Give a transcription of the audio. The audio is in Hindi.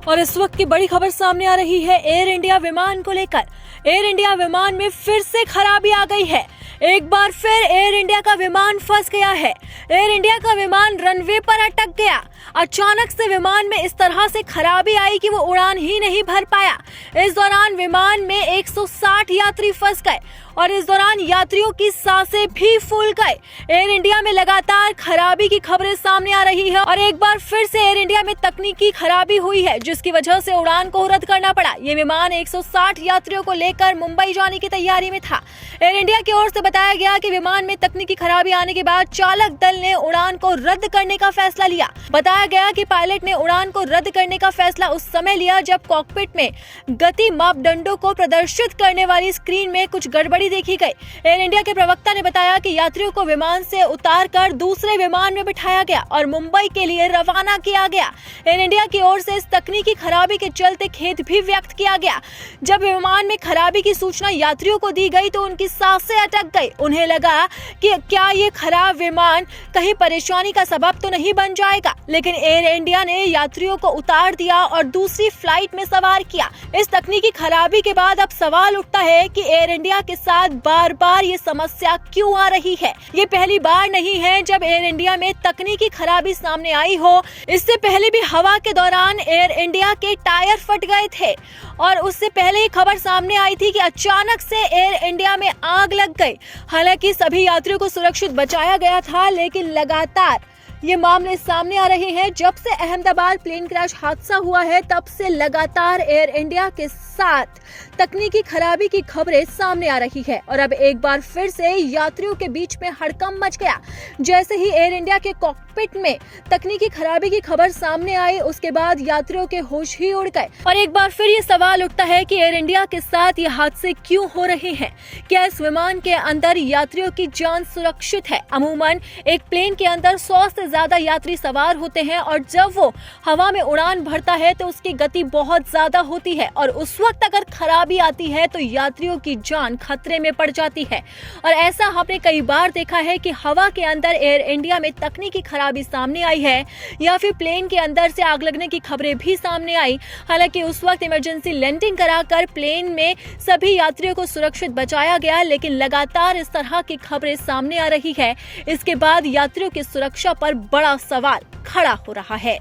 और इस वक्त की बड़ी खबर सामने आ रही है एयर इंडिया विमान को लेकर। एयर इंडिया विमान में फिर से खराबी आ गई है। एक बार फिर एयर इंडिया का विमान फंस गया है। एयर इंडिया का विमान रनवे पर अटक गया। अचानक से विमान में इस तरह से खराबी आई कि वो उड़ान ही नहीं भर पाया। इस दौरान विमान में 160 यात्री फंस गए और इस दौरान यात्रियों की सांसें भी फूल गए। एयर इंडिया में लगातार खराबी की खबरें सामने आ रही है और एक बार फिर से एयर इंडिया में तकनीकी खराबी हुई है, जिसकी वजह से उड़ान को रद्द करना पड़ा। ये विमान 160 यात्रियों को लेकर मुंबई जाने की तैयारी में था। एयर इंडिया की ओर से बताया गया कि विमान में तकनीकी खराबी आने के बाद चालक दल ने उड़ान को रद्द करने का फैसला लिया। बताया गया कि पायलट ने उड़ान को रद्द करने का फैसला उस समय लिया जब कॉकपिट में गति मापदंडों को प्रदर्शित करने वाली स्क्रीन में कुछ गड़बड़ी देखी गई। एयर इंडिया के प्रवक्ता ने बताया कि यात्रियों को विमान से उतारकर दूसरे विमान में बिठाया गया और मुंबई के लिए रवाना किया गया। एयर इंडिया की ओर से इस तकनीकी खराबी के चलते खेद भी व्यक्त किया गया। जब विमान में खराबी की सूचना यात्रियों को दी गई तो उनकी सांसें अटक गई। उन्हें लगा कि क्या ये खराब विमान कहीं परेशानी का सबब तो नहीं बन जाएगा, लेकिन एयर इंडिया ने यात्रियों को उतार दिया और दूसरी फ्लाइट में सवार किया। इस तकनीकी खराबी के बाद अब सवाल उठता है कि एयर इंडिया के साथ बार बार ये समस्या क्यों आ रही है। ये पहली बार नहीं है जब एयर इंडिया में तकनीकी खराबी सामने आई हो। इससे पहले भी हवा के दौरान एयर इंडिया के टायर फट गए थे और उससे पहले ही खबर सामने आई थी कि अचानक से एयर इंडिया में आग लग गई। हालांकि सभी यात्रियों को सुरक्षित बचाया गया था, लेकिन लगातार ये मामले सामने आ रहे हैं। जब से अहमदाबाद प्लेन क्रैश हादसा हुआ है, तब से लगातार एयर इंडिया के साथ तकनीकी खराबी की खबरें सामने आ रही है और अब एक बार फिर से यात्रियों के बीच में हड़कंप मच गया। जैसे ही एयर इंडिया के कॉकपिट में तकनीकी खराबी की खबर सामने आई, उसके बाद यात्रियों के होश ही उड़ गए और एक बार फिर ये सवाल उठता है कि एयर इंडिया के साथ ये हादसे क्यों हो रहे हैं। क्या इस विमान के अंदर यात्रियों की जान सुरक्षित है? अमूमन एक प्लेन के अंदर 100 से ज्यादा यात्री सवार होते हैं और जब वो हवा में उड़ान भरता है तो उसकी गति बहुत ज्यादा होती है और उस वक्त अगर खराबी आती है तो यात्रियों की जान खतरे में पड़ जाती है। और ऐसा हमने कई बार देखा है कि हवा के अंदर एयर इंडिया में तकनीकी खराबी सामने आई है या फिर प्लेन के अंदर से आग लगने की खबरें भी सामने आई। हालांकि उस वक्त इमरजेंसी लैंडिंग कराकर प्लेन में सभी यात्रियों को सुरक्षित बचाया गया, लेकिन लगातार इस तरह की खबरें सामने आ रही है। इसके बाद यात्रियों की सुरक्षा पर बड़ा सवाल खड़ा हो रहा है।